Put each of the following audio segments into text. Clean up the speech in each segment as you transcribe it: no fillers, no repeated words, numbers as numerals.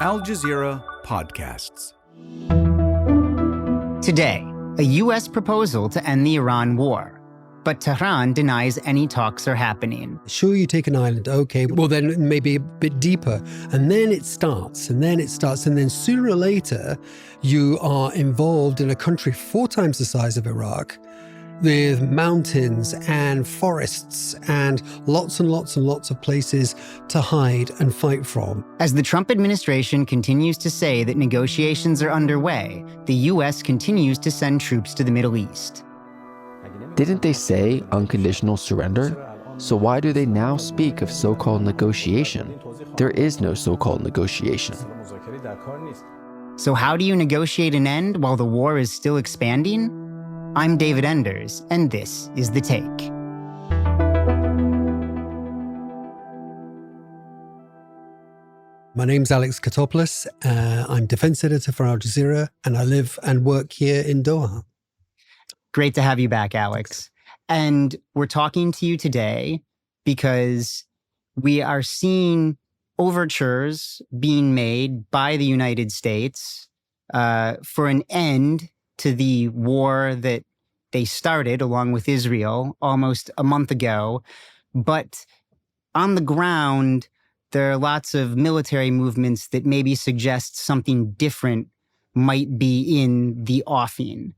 Al Jazeera Podcasts. Today, a U.S. proposal to end the Iran war. But Tehran denies any talks are happening. Sure, you take an island, okay, well then maybe a bit deeper. And then it starts, and then sooner or later, you are involved in a country 4 times the size of Iraq, with mountains and forests and lots of places to hide and fight from. As the Trump administration continues to say that negotiations are underway, the U.S. continues to send troops to the Middle East. Didn't they say unconditional surrender? So why do they now speak of so-called negotiation? There is no so-called negotiation. So how do you negotiate an end while the war is still expanding? I'm David Enders, and this is The Take. My name's Alex Gatopoulos. I'm defense editor for Al Jazeera, and I live and work here in Doha. Great to have you back, Alex. And we're talking to you today because we are seeing overtures being made by the United States for an end to the war that they started along with Israel almost a month ago. But on the ground, there are lots of military movements that maybe suggest something different might be in the offing.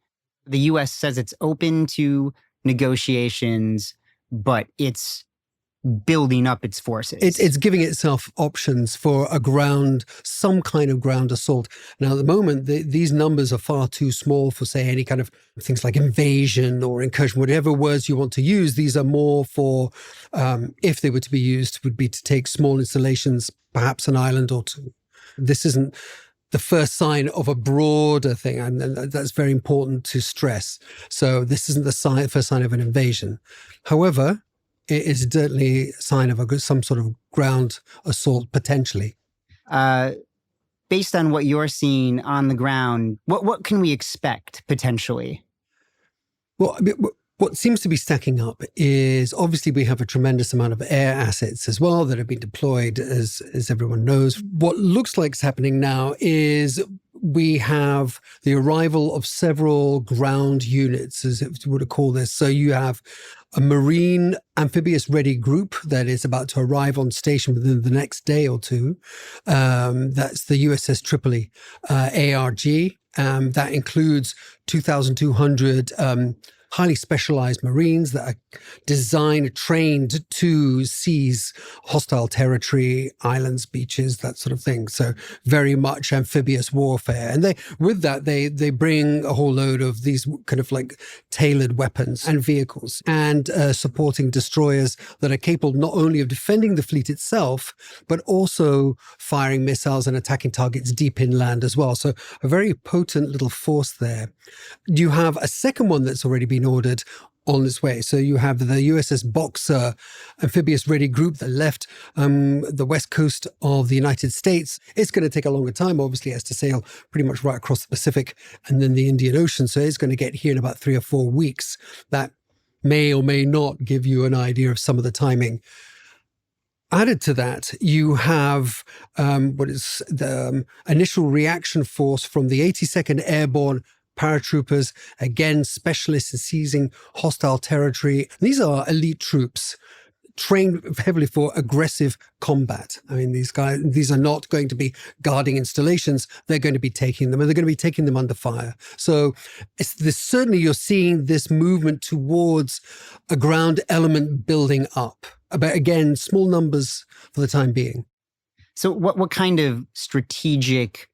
The U.S. says it's open to negotiations, but it's building up its forces. It's giving itself options for some kind of ground assault. Now, at the moment, these numbers are far too small for, say, any kind of things like invasion or incursion, whatever words you want to use. These are more for, if they were to be used, would be to take small installations, perhaps an island or two. This isn't the first sign of a broader thing, and that's very important to stress. So this isn't the first sign of an invasion. However, it is certainly a sign of some sort of ground assault, potentially. Based on what you're seeing on the ground, what can we expect, potentially? Well, what seems to be stacking up is, obviously, we have a tremendous amount of air assets as well that have been deployed, as everyone knows. What looks like is happening now is we have the arrival of several ground units, as if you were to call this. So you have a marine amphibious ready group that is about to arrive on station within the next day or two. That's the USS Tripoli ARG. That includes 2,200 highly specialized Marines that are designed, trained to seize hostile territory, islands, beaches, that sort of thing. So very much amphibious warfare. And they bring a whole load of these kind of like tailored weapons and vehicles and supporting destroyers that are capable not only of defending the fleet itself, but also firing missiles and attacking targets deep inland as well. So a very potent little force there. You have a second one that's already been ordered on its way. So you have the USS Boxer amphibious ready group that left the west coast of the United States. It's going to take a longer time, obviously. It has to sail pretty much right across the Pacific and then the Indian Ocean. So it's going to get here in about 3 or 4 weeks. That may or may not give you an idea of some of the timing. Added to that, you have what is the initial reaction force from the 82nd Airborne paratroopers, again, specialists in seizing hostile territory. These are elite troops trained heavily for aggressive combat. I mean, these are not going to be guarding installations. They're going to be taking them, and they're going to be taking them under fire. So certainly you're seeing this movement towards a ground element building up. But again, small numbers for the time being. So what kind of strategic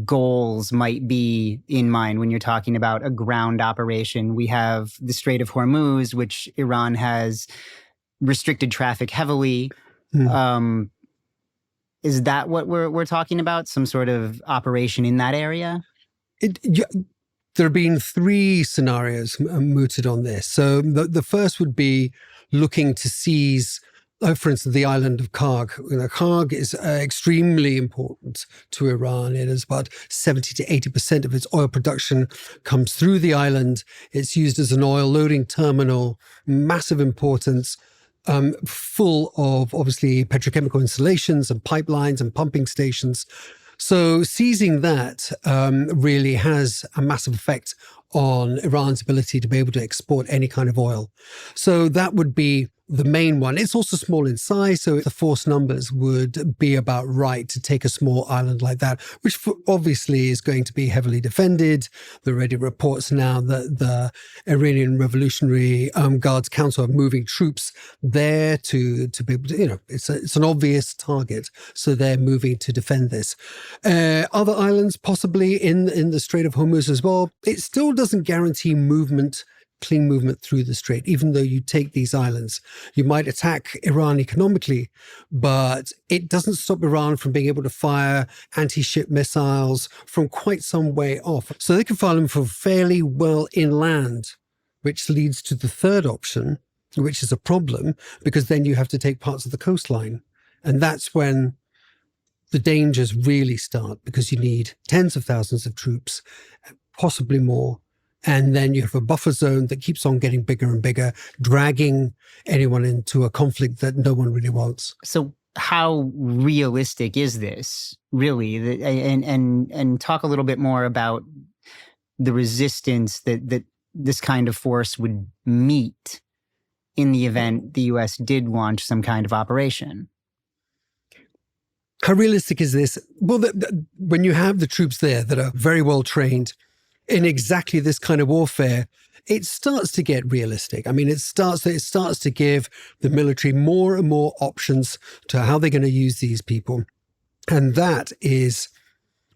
goals might be in mind when you're talking about a ground operation? We have the Strait of Hormuz, which Iran has restricted traffic heavily. Is that what we're talking about? Some sort of operation in that area? There have been 3 scenarios mooted on this. So the first would be looking to seize, for instance, the island of Karg. Karg is extremely important to Iran. It is about 70 to 80% of its oil production comes through the island. It's used as an oil loading terminal, massive importance, full of, obviously, petrochemical installations and pipelines and pumping stations. So seizing that really has a massive effect on Iran's ability to be able to export any kind of oil. So that would be the main one. It's also small in size, so the force numbers would be about right to take a small island like that, which obviously is going to be heavily defended. There are already reports now that the Iranian Revolutionary Guards Council are moving troops there to be able to, it's an obvious target, so they're moving to defend this. Other islands possibly in the Strait of Hormuz as well. It still doesn't guarantee clean movement through the strait, even though you take these islands. You might attack Iran economically, but it doesn't stop Iran from being able to fire anti-ship missiles from quite some way off. So they can fire them from fairly well inland, which leads to the third option, which is a problem, because then you have to take parts of the coastline. And that's when the dangers really start, because you need tens of thousands of troops, possibly more. And then you have a buffer zone that keeps on getting bigger and bigger, dragging anyone into a conflict that no one really wants. So how realistic is this, really? And talk a little bit more about the resistance that this kind of force would meet in the event the U.S. did launch some kind of operation. How realistic is this? Well, when you have the troops there that are very well trained in exactly this kind of warfare, it starts to get realistic. I mean, it starts to give the military more and more options to how they're going to use these people. And that is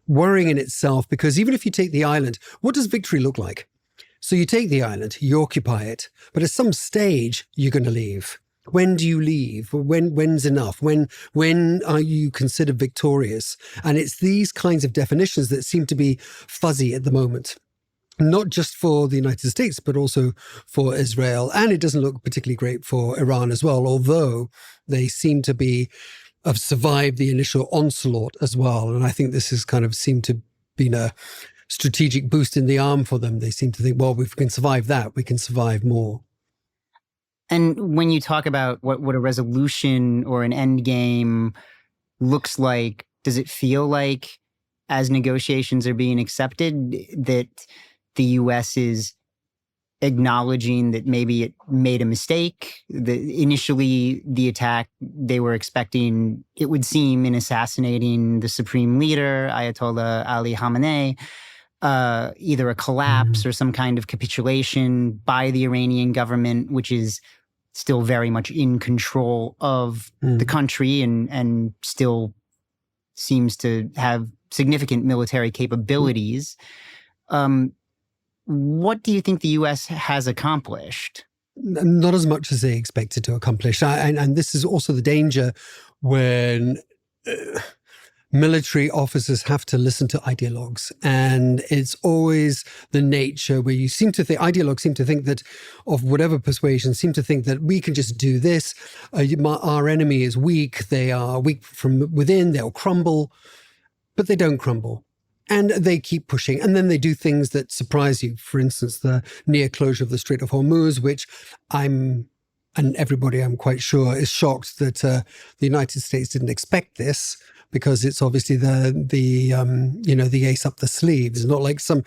worrying in itself, because even if you take the island, what does victory look like? So you take the island, you occupy it, but at some stage, you're going to leave. When do you leave? When's enough? When are you considered victorious? And it's these kinds of definitions that seem to be fuzzy at the moment, not just for the United States, but also for Israel. And it doesn't look particularly great for Iran as well, although they seem to have survived the initial onslaught as well. And I think this has kind of seemed to be a strategic boost in the arm for them. They seem to think, well, if we can survive that, we can survive more. And when you talk about what a resolution or an end game looks like, does it feel like, as negotiations are being accepted, that the U.S. is acknowledging that maybe it made a mistake? Initially, the attack, they were expecting, it would seem, in assassinating the supreme leader, Ayatollah Ali Khamenei, either a collapse or some kind of capitulation by the Iranian government, which is still very much in control of the country and still seems to have significant military capabilities. What do you think the U.S. has accomplished? Not as much as they expected to accomplish. And this is also the danger when military officers have to listen to ideologues. And it's always the nature where you seem to think, ideologues seem to think that, of whatever persuasion, seem to think that we can just do this. Our enemy is weak. They are weak from within. They'll crumble. But they don't crumble. And they keep pushing. And then they do things that surprise you. For instance, the near closure of the Strait of Hormuz, which and everybody, I'm quite sure, is shocked that the United States didn't expect this, because it's obviously the ace up the sleeve. It's not like some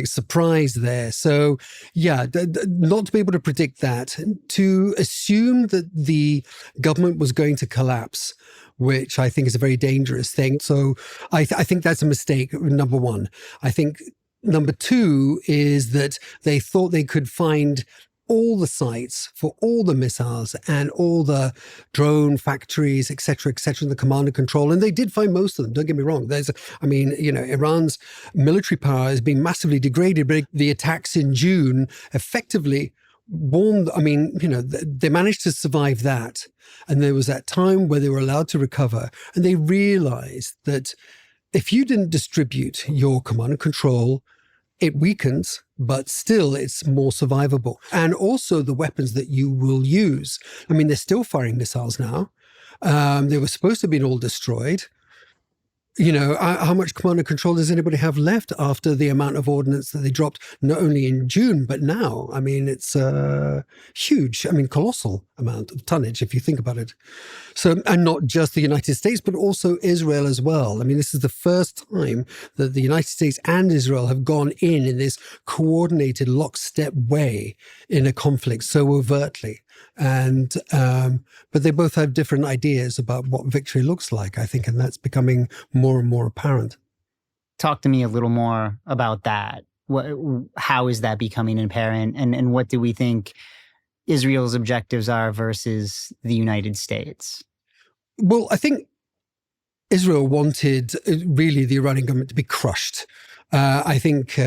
surprise there. So yeah, not to be able to predict that, to assume that the government was going to collapse, which I think is a very dangerous thing. So I think that's a mistake, number one. I think number two is that they thought they could find all the sites for all the missiles and all the drone factories, et cetera, in the command and control. And they did find most of them, don't get me wrong. Iran's military power has been massively degraded, but the attacks in June effectively they managed to survive that. And there was that time where they were allowed to recover. And they realized that if you didn't distribute your command and control, it weakens, but still it's more survivable. And also the weapons that you will use. I mean, they're still firing missiles now. They were supposed to have been all destroyed. How much command and control does anybody have left after the amount of ordnance that they dropped, not only in June, but now? I mean, it's huge. I mean, colossal amount of tonnage, if you think about it. So, and not just the United States, but also Israel as well. I mean, this is the first time that the United States and Israel have gone in this coordinated lockstep way in a conflict so overtly. And, but they both have different ideas about what victory looks like, I think, and that's becoming more and more apparent. Talk to me a little more about that. How is that becoming apparent? And what do we think Israel's objectives are versus the United States? Well, I think Israel wanted really the Iranian government to be crushed. I think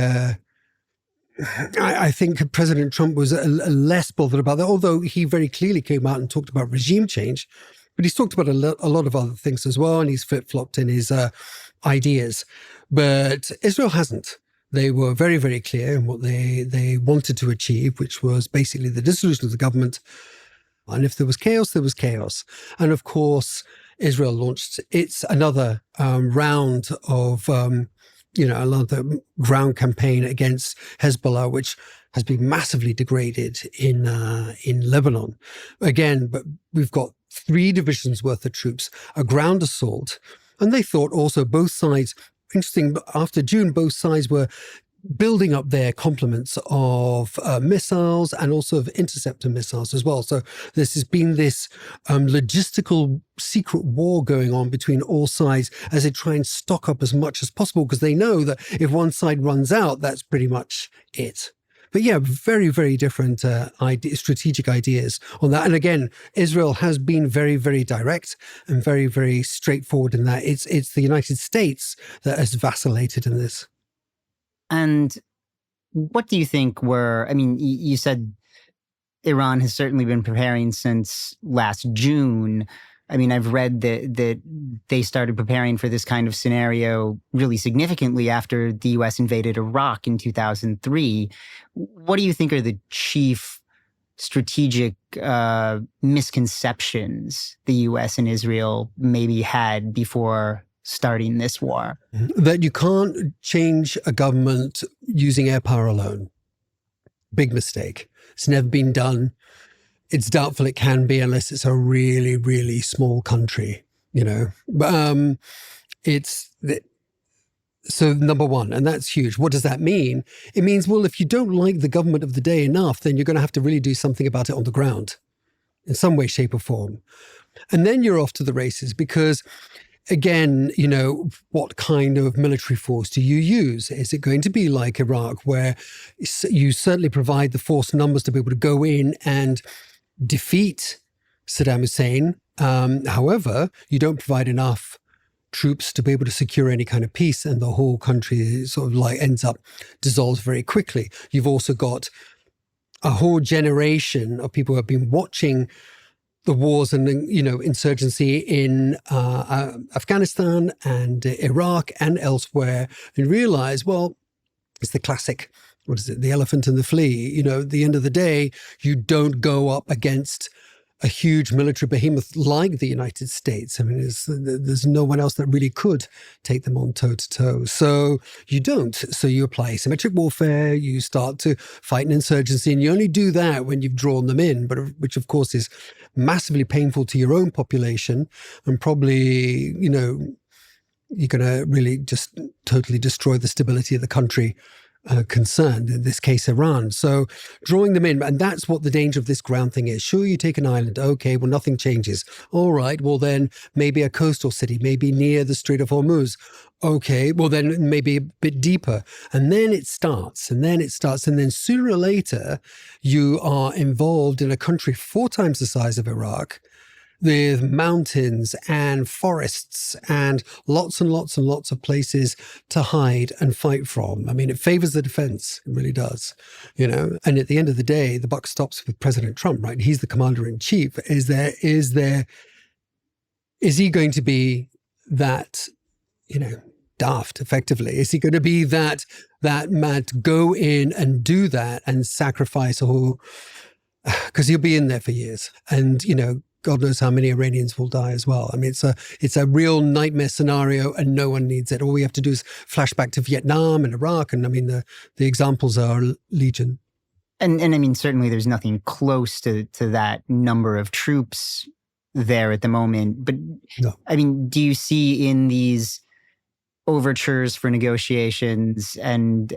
President Trump was less bothered about that, although he very clearly came out and talked about regime change. But he's talked about a lot of other things as well, and he's flip-flopped in his ideas. But Israel hasn't. They were very, very clear in what they wanted to achieve, which was basically the dissolution of the government. And if there was chaos, there was chaos. And of course, Israel launched another round of, another ground campaign against Hezbollah, which has been massively degraded in Lebanon. Again, but we've got 3 divisions worth of troops, a ground assault. And they thought also both sides, interesting, but after June, both sides were building up their complements of missiles and also of interceptor missiles as well. So this has been this logistical secret war going on between all sides as they try and stock up as much as possible, because they know that if one side runs out, that's pretty much it. But yeah, very, very different strategic ideas on that. And again, Israel has been very, very direct and very, very straightforward in that. It's the United States that has vacillated in this. And what do you think you said Iran has certainly been preparing since last June. I mean, I've read that they started preparing for this kind of scenario really significantly after the U.S. invaded Iraq in 2003. What do you think are the chief strategic misconceptions the U.S. and Israel maybe had before starting this war? That you can't change a government using air power alone. Big mistake. It's never been done. It's doubtful it can be unless it's a really, really small country, So number one, and that's huge. What does that mean? It means, well, if you don't like the government of the day enough, then you're going to have to really do something about it on the ground in some way, shape or form. And then you're off to the races because, again, what kind of military force do you use? Is it going to be like Iraq, where you certainly provide the force numbers to be able to go in and defeat Saddam Hussein? However, you don't provide enough troops to be able to secure any kind of peace, and the whole country sort of ends up dissolves very quickly. You've also got a whole generation of people who have been watching the wars and, insurgency in Afghanistan and Iraq and elsewhere, and realize, well, it's the classic, the elephant and the flea. At the end of the day, you don't go up against a huge military behemoth like the United States. I mean, there's no one else that really could take them on toe-to-toe. So you don't. So you apply asymmetric warfare, you start to fight an insurgency, and you only do that when you've drawn them in, but which of course is massively painful to your own population, and probably, you're going to really just totally destroy the stability of the country concerned, in this case, Iran. So drawing them in, and that's what the danger of this ground thing is. Sure, you take an island. Okay, well, nothing changes. All right, well, then maybe a coastal city, maybe near the Strait of Hormuz. Okay, well, then maybe a bit deeper. And then it starts, and then sooner or later, you are involved in a country 4 times the size of Iraq, with mountains and forests and lots and lots and lots of places to hide and fight from. I mean, it favors the defense. It really does, And at the end of the day, the buck stops with President Trump, right? He's the commander in chief. Is he going to be that, daft, effectively? Is he going to be that mad to go in and do that and sacrifice a whole, because he'll be in there for years. And, God knows how many Iranians will die as well. I mean, it's a real nightmare scenario, and no one needs it. All we have to do is flash back to Vietnam and Iraq, and I mean, the examples are legion. And I mean, certainly there's nothing close to that number of troops there at the moment. But No. I mean, do you see in these overtures for negotiations and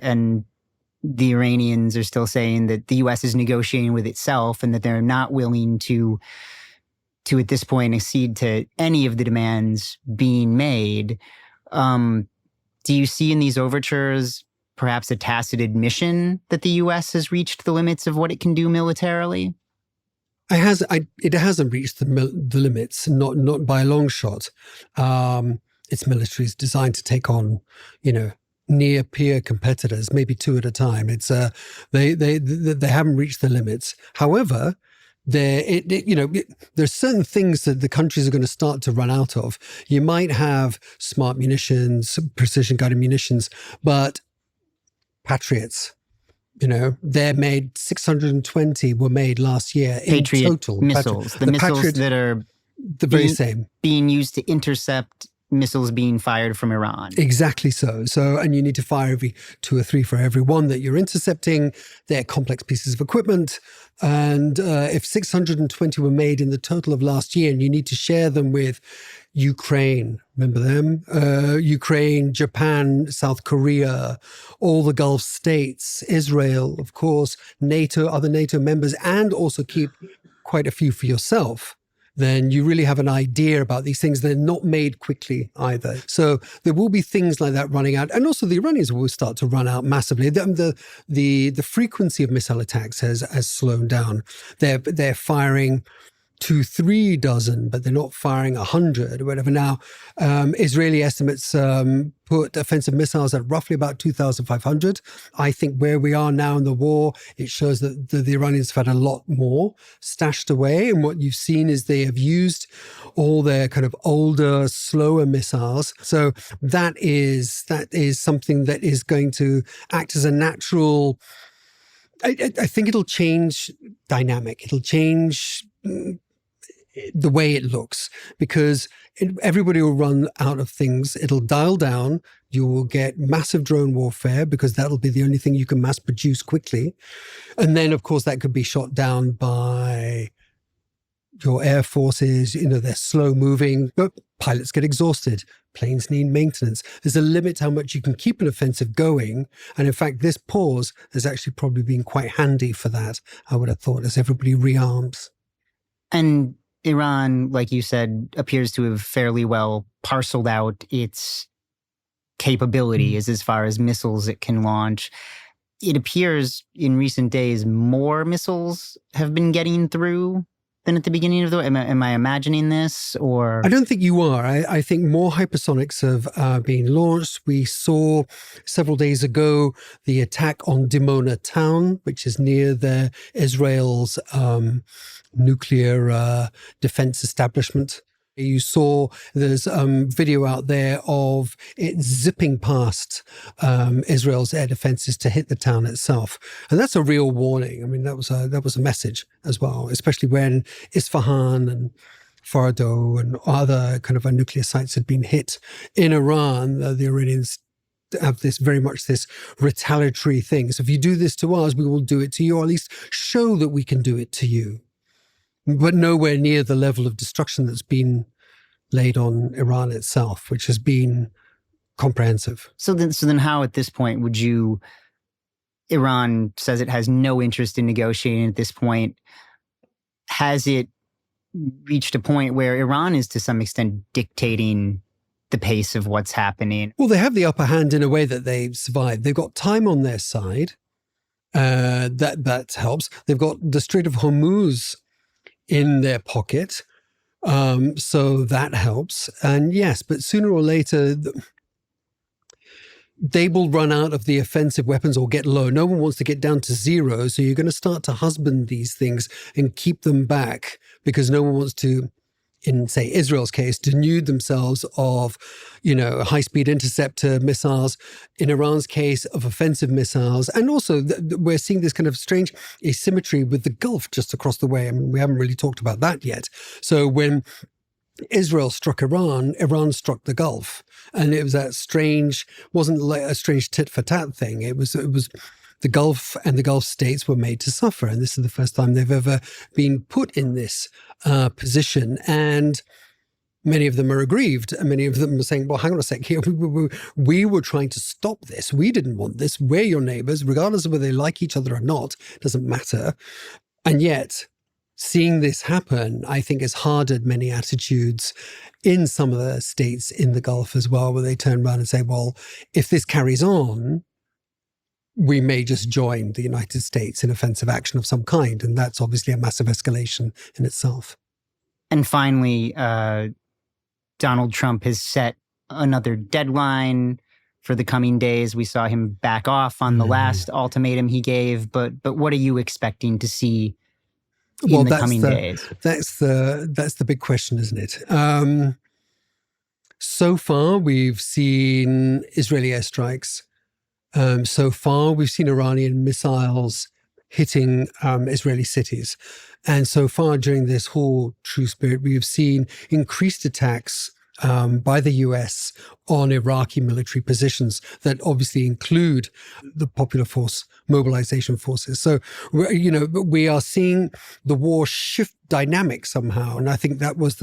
the Iranians are still saying that the U.S. is negotiating with itself and that they're not willing to at this point accede to any of the demands being made. Do you see in these overtures perhaps a tacit admission that the U.S. has reached the limits of what it can do militarily? It hasn't reached the limits, not by a long shot. Its military is designed to take on, near peer competitors, maybe two at a time. It's they haven't reached the limits. However, there's certain things that the countries are going to start to run out of. You might have smart munitions, precision guided munitions, but Patriots, they're made 620 were made last year Patriot in total. Missiles, the missiles Patriot, that are the very same. Being used to intercept missiles being fired from Iran. Exactly so. And you need to fire every 2 or 3 for every one that you're intercepting. They're complex pieces of equipment. And if 620 were made in the total of last year, and you need to share them with Ukraine, remember them? Ukraine, Japan, South Korea, all the Gulf states, Israel, of course, NATO, other NATO members, and also keep quite a few for yourself, then you really have an idea about these things. They're not made quickly either. So there will be things like that running out. And also the Iranians will start to run out massively. The frequency of missile attacks has slowed down. They're firing 2-3 dozen, but they're not firing 100 or whatever. Now, Israeli estimates put offensive missiles at roughly about 2,500. I think where we are now in the war, it shows that the Iranians have had a lot more stashed away. And what you've seen is they have used all their kind of older, slower missiles. So that is something that is going to act as a natural. I think it'll change dynamic. It'll change the way it looks, because everybody will run out of things. It'll dial down. You will get massive drone warfare because that'll be the only thing you can mass produce quickly. And then, of course, that could be shot down by your air forces. They're slow moving, but pilots get exhausted. Planes need maintenance. There's a limit to how much you can keep an offensive going. And in fact, this pause has actually probably been quite handy for that, I would have thought, as everybody rearms. And Iran, like you said, appears to have fairly well parceled out its capabilities as far as missiles it can launch. It appears in recent days more missiles have been getting through than at the beginning of the war. Am I imagining this? Or I don't think you are. I think more hypersonics have been launched. We saw several days ago the attack on Monah town, which is near Israel's nuclear defense establishment. You saw there's video out there of it zipping past Israel's air defenses to hit the town itself, and that's a real warning. I mean, that was a message as well, especially when Isfahan and Fordo and other kind of nuclear sites had been hit in Iran. The Iranians have this retaliatory thing. So if you do this to us, we will do it to you, or at least show that we can do it to you. But nowhere near the level of destruction that's been laid on Iran itself, which has been comprehensive. So then how at this point would you, Iran says it has no interest in negotiating at this point. Has it reached a point where Iran is to some extent dictating the pace of what's happening? Well, they have the upper hand in a way that they've survived. They've got time on their side. That helps. They've got the Strait of Hormuz in their pocket. So that helps. And yes, but sooner or later, they will run out of the offensive weapons or get low. No one wants to get down to zero. So you're going to start to husband these things and keep them back, because no one wants to, in, say, Israel's case, denude themselves of, high-speed interceptor missiles. In Iran's case, of offensive missiles. And also, we're seeing this kind of strange asymmetry with the Gulf just across the way. I mean, we haven't really talked about that yet. So when Israel struck Iran, Iran struck the Gulf. And it was that strange, wasn't like a strange tit-for-tat thing. It was the Gulf and the Gulf states were made to suffer. And this is the first time they've ever been put in this position. And many of them are aggrieved. And many of them are saying, well, hang on a sec here. We were trying to stop this. We didn't want this. We're your neighbors, regardless of whether they like each other or not. Doesn't matter. And yet, seeing this happen, I think, has hardened many attitudes in some of the states in the Gulf as well, where they turn around and say, well, if this carries on, we may just join the United States in offensive action of some kind. And that's obviously a massive escalation in itself. And finally, Donald Trump has set another deadline for the coming days. We saw him back off on the last ultimatum he gave, but what are you expecting to see in the coming days? That's the big question, isn't it? So far, we've seen Israeli airstrikes. So far, we've seen Iranian missiles hitting Israeli cities. And so far during this whole true spirit, we have seen increased attacks by the US on Iraqi military positions that obviously include the Popular Force mobilization forces. So, we are seeing the war shift dynamic somehow. And I think that was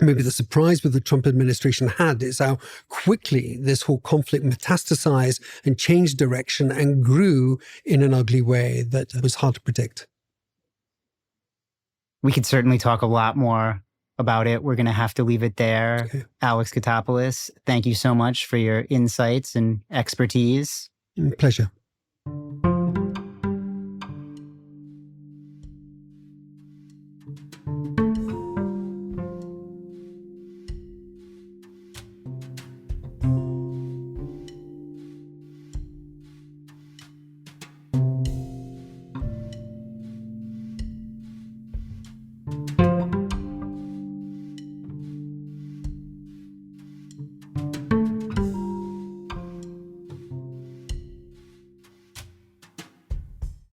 maybe the surprise with the Trump administration had, is how quickly this whole conflict metastasized and changed direction and grew in an ugly way that was hard to predict. We could certainly talk a lot more about it. We're going to have to leave it there. Okay. Alex Gatopoulos, thank you so much for your insights and expertise. Pleasure.